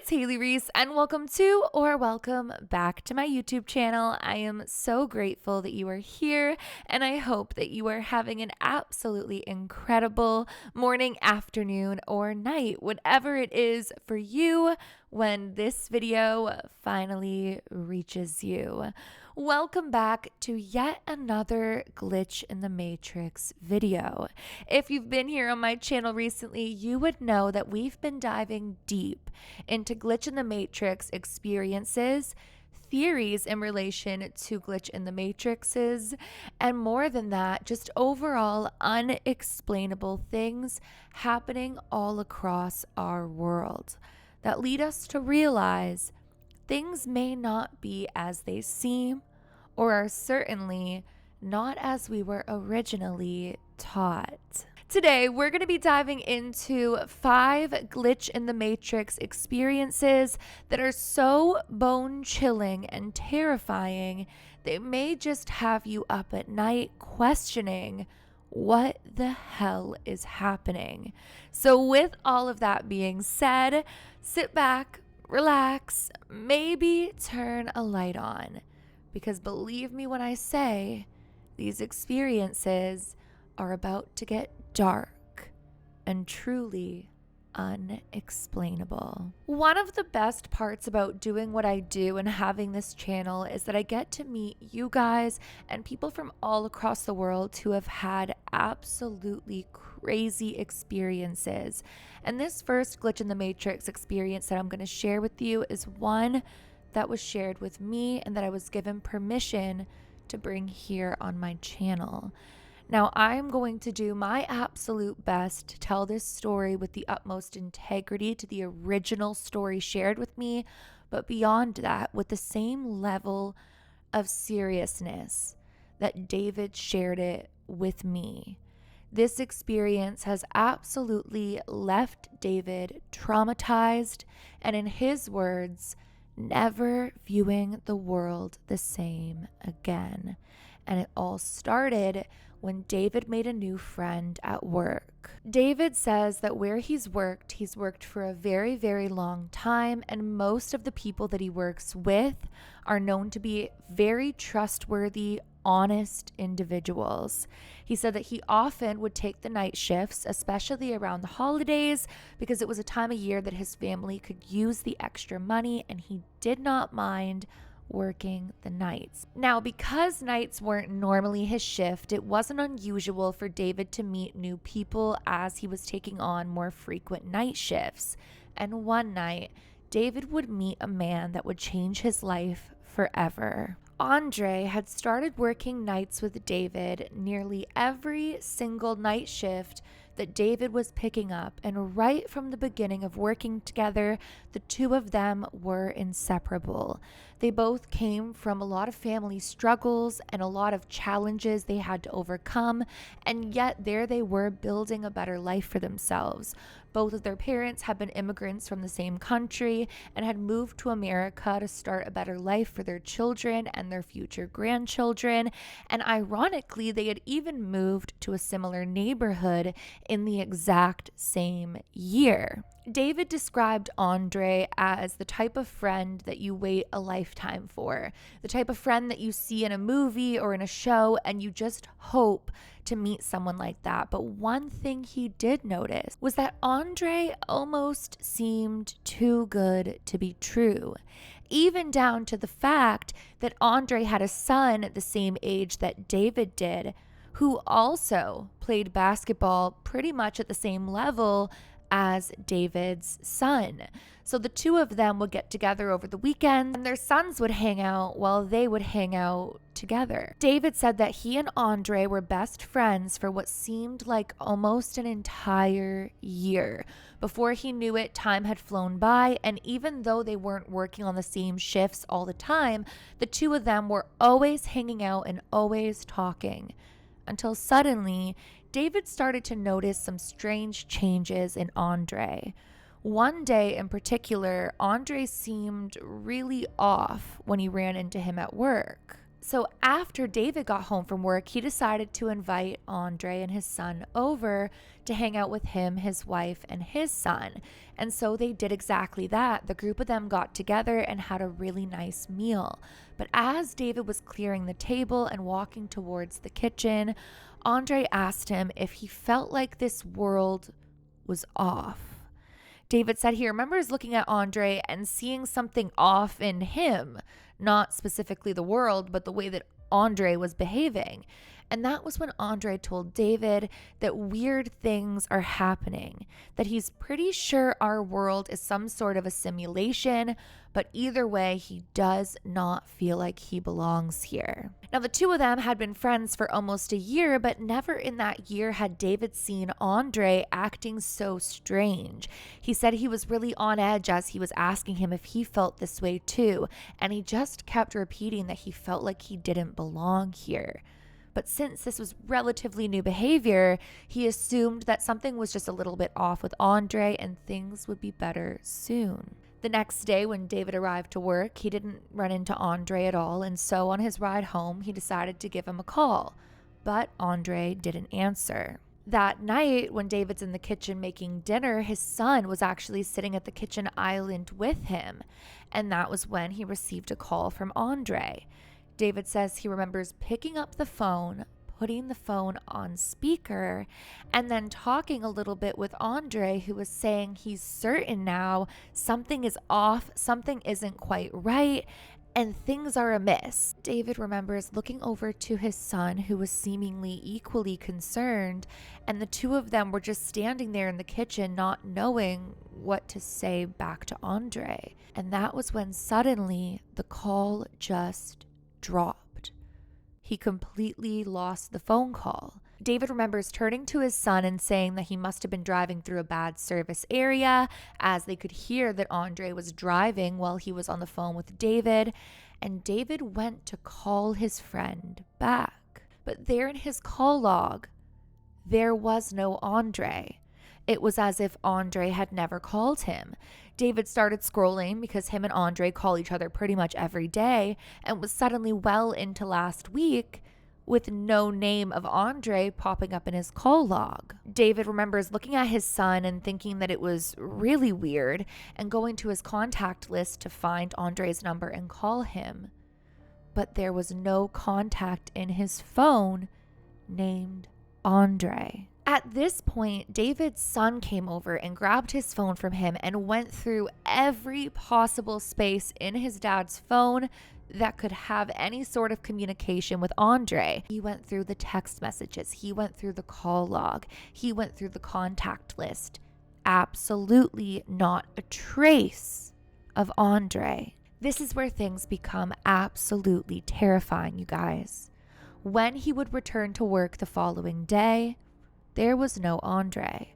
it's Hailey Reese, and welcome back to my YouTube channel. I am so grateful that you are here, and I hope that you are having an absolutely incredible morning, afternoon, or night, whatever it is for you when this video finally reaches you. Welcome back to yet another Glitch in the Matrix video. If you've been here on my channel recently, you would know that we've been diving deep into Glitch in the Matrix experiences, theories in relation to Glitch in the Matrixes, and more than that, just overall unexplainable things happening all across our world that lead us to realize things may not be as they seem, or are certainly not as we were originally taught. Today, we're going to be diving into 5 Glitch in the Matrix experiences that are so bone-chilling and terrifying, they may just have you up at night questioning what the hell is happening. So with all of that being said, sit back, relax, maybe turn a light on, because believe me when I say these experiences are about to get dark and truly unexplainable. One of the best parts about doing what I do and having this channel is that I get to meet you guys and people from all across the world who have had absolutely crazy experiences. And this first Glitch in the Matrix experience that I'm going to share with you is one that was shared with me and that I was given permission to bring here on my channel. Now, I'm going to do my absolute best to tell this story with the utmost integrity to the original story shared with me, but beyond that, with the same level of seriousness that David shared it with me. This experience has absolutely left David traumatized, and in his words, never viewing the world the same again. And it all started when David made a new friend at work. David says that where he's worked for a very, very long time, and most of the people that he works with are known to be very trustworthy, honest individuals. He said that he often would take the night shifts, especially around the holidays, because it was a time of year that his family could use the extra money, and he did not mind working the nights. Now, because nights weren't normally his shift, it wasn't unusual for David to meet new people as he was taking on more frequent night shifts. And one night, David would meet a man that would change his life forever. Andre had started working nights with David nearly every single night shift that David was picking up, and right from the beginning of working together, the two of them were inseparable. They both came from a lot of family struggles and a lot of challenges they had to overcome, and yet there they were building a better life for themselves. Both of their parents had been immigrants from the same country and had moved to America to start a better life for their children and their future grandchildren, and ironically, they had even moved to a similar neighborhood in the exact same year. David described Andre as the type of friend that you wait a lifetime for, the type of friend that you see in a movie or in a show and you just hope to meet someone like that. But one thing he did notice was that Andre almost seemed too good to be true, even down to the fact that Andre had a son the same age that David did, who also played basketball pretty much at the same level as David's son. So the two of them would get together over the weekend, and their sons would hang out while they would hang out together. David said that he and Andre were best friends for what seemed like almost an entire year. Before he knew it, time had flown by, and even though they weren't working on the same shifts all the time, the two of them were always hanging out and always talking. Until suddenly, David started to notice some strange changes in Andre. One day in particular, Andre seemed really off when he ran into him at work. So after David got home from work, he decided to invite Andre and his son over to hang out with him, his wife, and his son. And so they did exactly that. The group of them got together and had a really nice meal. But as David was clearing the table and walking towards the kitchen, Andre asked him if he felt like this world was off. David said he remembers looking at Andre and seeing something off in him, not specifically the world, but the way that Andre was behaving. And that was when Andre told David that weird things are happening, that he's pretty sure our world is some sort of a simulation, but either way, he does not feel like he belongs here. Now, the two of them had been friends for almost a year, but never in that year had David seen Andre acting so strange. He said he was really on edge as he was asking him if he felt this way too, and he just kept repeating that he felt like he didn't belong here. But since this was relatively new behavior, he assumed that something was just a little bit off with Andre and things would be better soon. The next day when David arrived to work, he didn't run into Andre at all, and so on his ride home, he decided to give him a call. But Andre didn't answer. That night, when David's in the kitchen making dinner, his son was actually sitting at the kitchen island with him, and that was when he received a call from Andre. David says he remembers picking up the phone, putting the phone on speaker, and then talking a little bit with Andre, who was saying he's certain now something is off, something isn't quite right, and things are amiss. David remembers looking over to his son, who was seemingly equally concerned, and the two of them were just standing there in the kitchen not knowing what to say back to Andre. And that was when suddenly the call just dropped. He completely lost the phone call. David remembers turning to his son and saying that he must have been driving through a bad service area, as they could hear that Andre was driving while he was on the phone with David, and David went to call his friend back. But there in his call log, there was no Andre. It was as if Andre had never called him. David started scrolling because him and Andre call each other pretty much every day, and was suddenly well into last week with no name of Andre popping up in his call log. David remembers looking at his son and thinking that it was really weird and going to his contact list to find Andre's number and call him. But there was no contact in his phone named Andre. At this point, David's son came over and grabbed his phone from him and went through every possible space in his dad's phone that could have any sort of communication with Andre. He went through the text messages. He went through the call log. He went through the contact list. Absolutely not a trace of Andre. This is where things become absolutely terrifying, you guys. When he would return to work the following day, there was no Andre.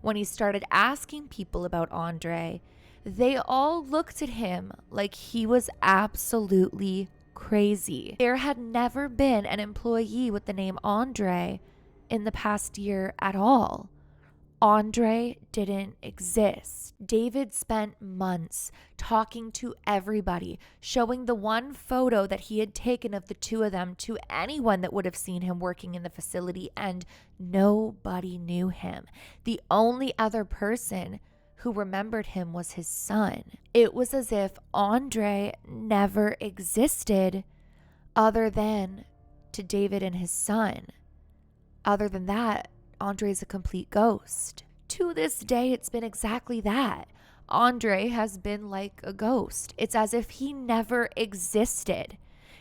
When he started asking people about Andre, they all looked at him like he was absolutely crazy. There had never been an employee with the name Andre in the past year at all. Andre didn't exist. David spent months talking to everybody, showing the one photo that he had taken of the two of them to anyone that would have seen him working in the facility, and nobody knew him. The only other person who remembered him was his son. It was as if Andre never existed other than to David and his son. Other than that, Andre's a complete ghost. To this day, it's been exactly that. Andre has been like a ghost. It's as if he never existed.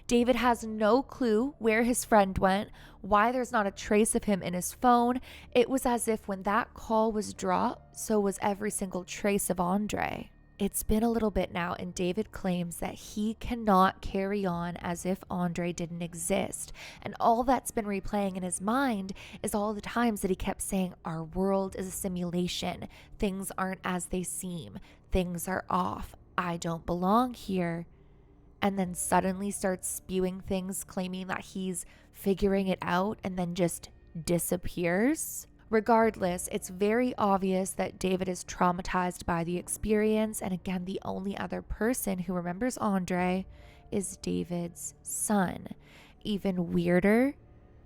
David has no clue where his friend went, why there's not a trace of him in his phone. It was as if when that call was dropped, so was every single trace of Andre. It's been a little bit now, and David claims that he cannot carry on as if Andre didn't exist. And all that's been replaying in his mind is all the times that he kept saying, our world is a simulation. Things aren't as they seem. Things are off. I don't belong here. And then suddenly starts spewing things claiming that he's figuring it out and then just disappears. Regardless, it's very obvious that David is traumatized by the experience, and again, the only other person who remembers Andre is David's son. Even weirder,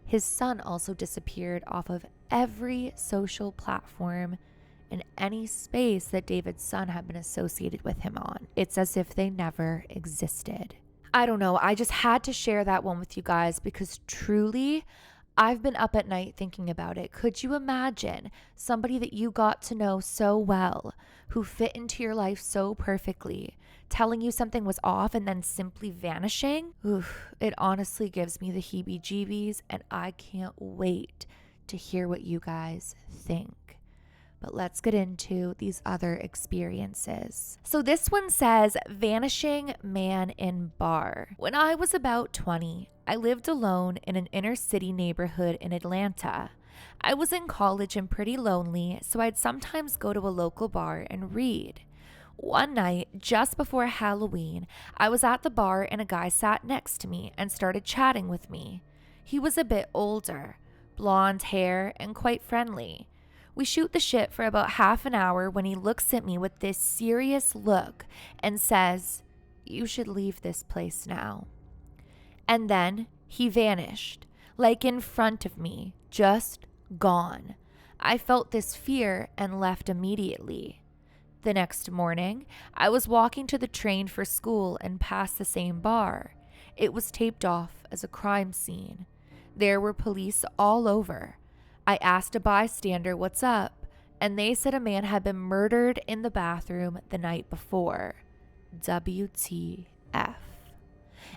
his son also disappeared off of every social platform in any space that David's son had been associated with him on. It's as if they never existed. I don't know. I just had to share that one with you guys because truly, I've been up at night thinking about it. Could you imagine somebody that you got to know so well, who fit into your life so perfectly, telling you something was off and then simply vanishing? Oof, it honestly gives me the heebie-jeebies, and I can't wait to hear what you guys think. But let's get into these other experiences. So this one says, vanishing man in bar. When I was about 20, I lived alone in an inner city neighborhood in Atlanta. I was in college and pretty lonely, so I'd sometimes go to a local bar and read. One night, just before Halloween, I was at the bar and a guy sat next to me and started chatting with me. He was a bit older, blonde hair, and quite friendly. We shoot the shit for about half an hour when he looks at me with this serious look and says, "You should leave this place now." And then he vanished, like in front of me, just gone. I felt this fear and left immediately. The next morning, I was walking to the train for school and passed the same bar. It was taped off as a crime scene. There were police all over. I asked a bystander what's up, and they said a man had been murdered in the bathroom the night before. WTF.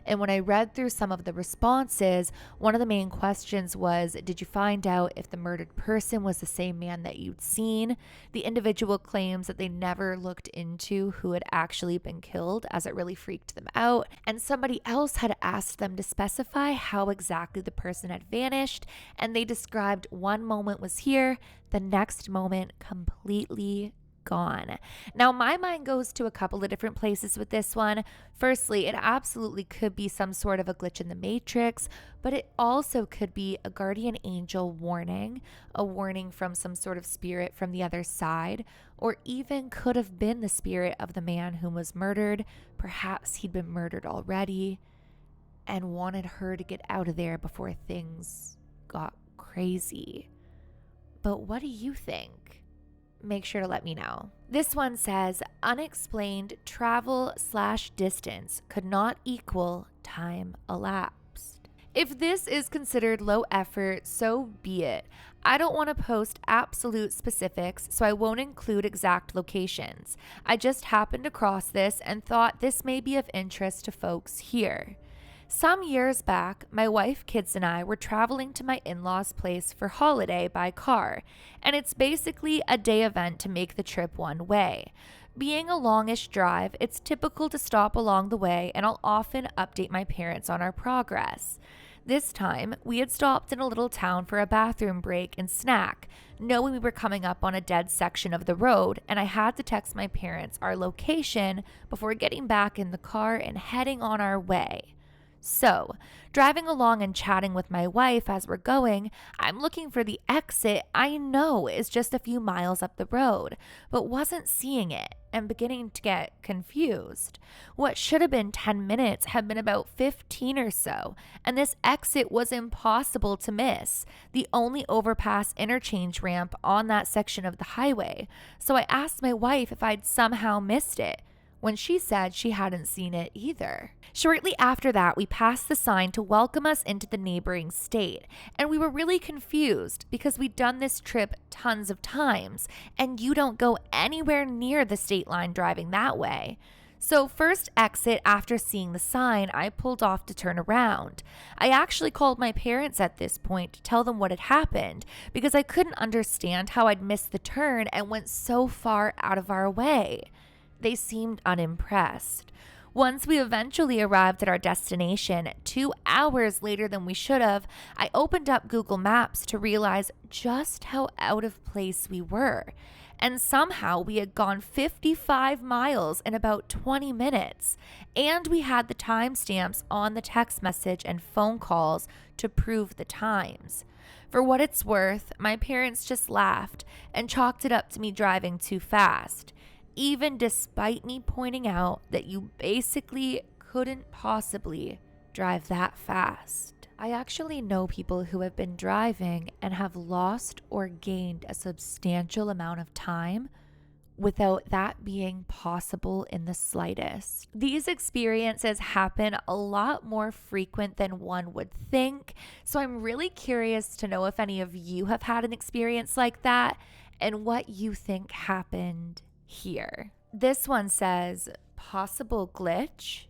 And when I read through some of the responses, one of the main questions was, did you find out if the murdered person was the same man that you'd seen? The individual claims that they never looked into who had actually been killed, as it really freaked them out. And somebody else had asked them to specify how exactly the person had vanished, and they described one moment was here, the next moment completely gone. Now, my mind goes to a couple of different places with this one. Firstly, it absolutely could be some sort of a glitch in the matrix, but it also could be a guardian angel warning, a warning from some sort of spirit from the other side, or even could have been the spirit of the man who was murdered. Perhaps he'd been murdered already and wanted her to get out of there before things got crazy. But what do you think? Make sure to let me know. This one says, unexplained travel/distance could not equal time elapsed. If this is considered low effort, so be it. I don't want to post absolute specifics, so I won't include exact locations. I just happened across this and thought this may be of interest to folks here. Some years back, my wife, kids, and I were traveling to my in-laws' place for holiday by car, and it's basically a day event to make the trip one way. Being a longish drive, it's typical to stop along the way, and I'll often update my parents on our progress. This time, we had stopped in a little town for a bathroom break and snack, knowing we were coming up on a dead section of the road, and I had to text my parents our location before getting back in the car and heading on our way. So, driving along and chatting with my wife as we're going, I'm looking for the exit I know is just a few miles up the road, but wasn't seeing it and beginning to get confused. What should have been 10 minutes had been about 15 or so, and this exit was impossible to miss, the only overpass interchange ramp on that section of the highway. So I asked my wife if I'd somehow missed it, when she said she hadn't seen it either. Shortly after that, we passed the sign to welcome us into the neighboring state, and we were really confused because we'd done this trip tons of times, and you don't go anywhere near the state line driving that way. So first exit after seeing the sign, I pulled off to turn around. I actually called my parents at this point to tell them what had happened because I couldn't understand how I'd missed the turn and went so far out of our way. They seemed unimpressed. Once we eventually arrived at our destination, 2 hours later than we should have, I opened up Google Maps to realize just how out of place we were. And somehow we had gone 55 miles in about 20 minutes. And we had the timestamps on the text message and phone calls to prove the times. For what it's worth, my parents just laughed and chalked it up to me driving too fast, even despite me pointing out that you basically couldn't possibly drive that fast. I actually know people who have been driving and have lost or gained a substantial amount of time without that being possible in the slightest. These experiences happen a lot more frequent than one would think, so I'm really curious to know if any of you have had an experience like that and what you think happened here. This one says, possible glitch.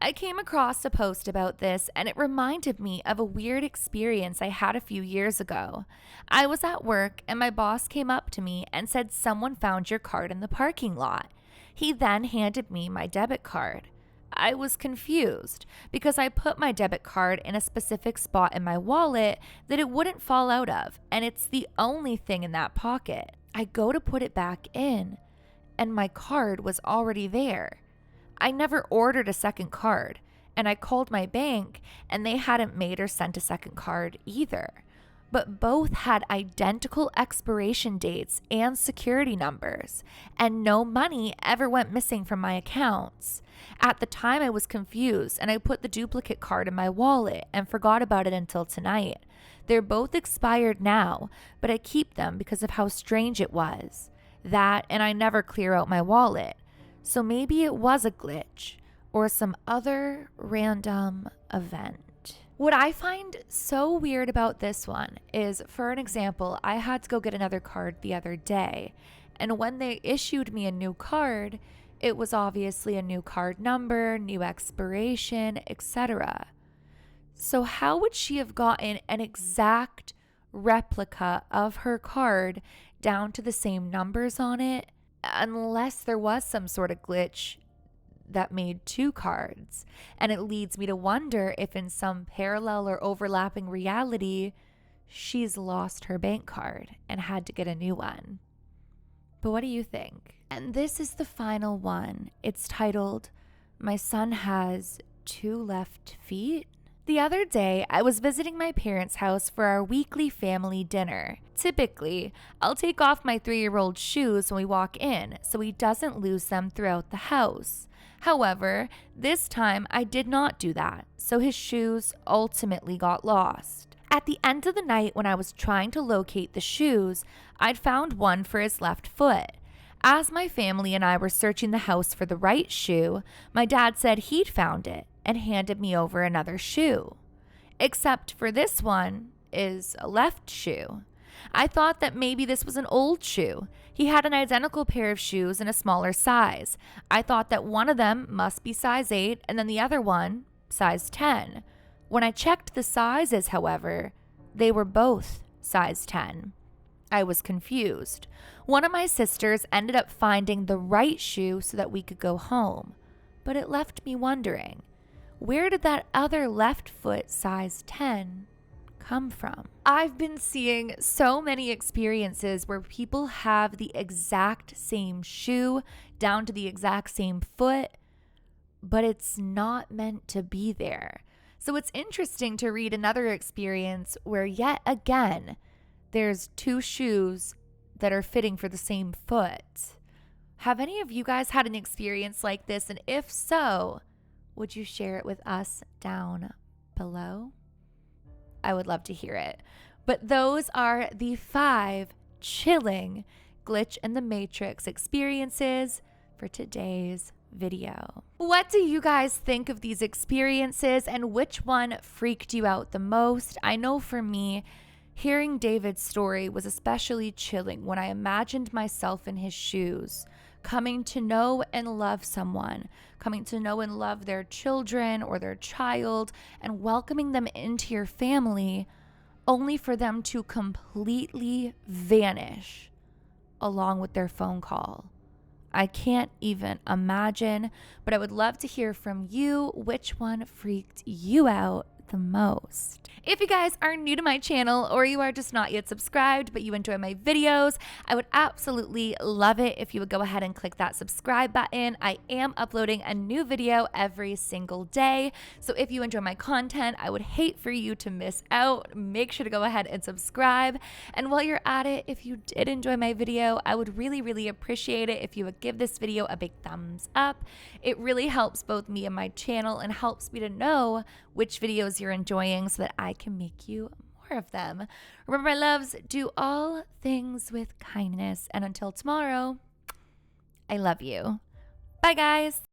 I came across a post about this and it reminded me of a weird experience I had a few years ago. I was at work and my boss came up to me and said someone found your card in the parking lot. He then handed me my debit card. I was confused because I put my debit card in a specific spot in my wallet that it wouldn't fall out of, and it's the only thing in that pocket. I go to put it back in and my card was already there. I never ordered a second card, and I called my bank and they hadn't made or sent a second card either. But both had identical expiration dates and security numbers, and no money ever went missing from my accounts. At the time, I was confused and I put the duplicate card in my wallet and forgot about it until tonight. They're both expired now, but I keep them because of how strange it was. That, and I never clear out my wallet. So maybe it was a glitch or some other random event. What I find so weird about this one is, for an example, I had to go get another card the other day, and when they issued me a new card, it was obviously a new card number, new expiration, etc. So how would she have gotten an exact replica of her card down to the same numbers on it? Unless there was some sort of glitch that made two cards. And it leads me to wonder if in some parallel or overlapping reality, she's lost her bank card and had to get a new one. But what do you think? And this is the final one. It's titled, My Son Has Two Left Feet. The other day, I was visiting my parents' house for our weekly family dinner. Typically, I'll take off my 3-year-old's shoes when we walk in so he doesn't lose them throughout the house. However, this time I did not do that, so his shoes ultimately got lost. At the end of the night, when I was trying to locate the shoes, I'd found one for his left foot. As my family and I were searching the house for the right shoe, my dad said he'd found it and handed me over another shoe. Except for this one is a left shoe. I thought that maybe this was an old shoe. He had an identical pair of shoes in a smaller size. I thought that one of them must be size 8 and then the other one size 10. When I checked the sizes, however, they were both size 10. I was confused. One of my sisters ended up finding the right shoe so that we could go home, but it left me wondering, where did that other left foot size 10 come from? I've been seeing so many experiences where people have the exact same shoe down to the exact same foot, but it's not meant to be there. So it's interesting to read another experience where yet again, there's two shoes that are fitting for the same foot. Have any of you guys had an experience like this? And if so, would you share it with us down below? I would love to hear it. But those are the 5 chilling Glitch in the Matrix experiences for today's video. What do you guys think of these experiences and which one freaked you out the most? I know for me, hearing David's story was especially chilling when I imagined myself in his shoes, coming to know and love someone, coming to know and love their children or their child, and welcoming them into your family, only for them to completely vanish along with their phone call. I can't even imagine, but I would love to hear from you which one freaked you out the most. If you guys are new to my channel or you are just not yet subscribed but you enjoy my videos, I would absolutely love it if you would go ahead and click that subscribe button. I am uploading a new video every single day, so if you enjoy my content, I would hate for you to miss out. Make sure to go ahead and subscribe. And while you're at it, if you did enjoy my video, I would really appreciate it if you would give this video a big thumbs up. It really helps both me and my channel and helps me to know which videos you're enjoying so that I can make you more of them. Remember, my loves, do all things with kindness. And until tomorrow, I love you. Bye, guys.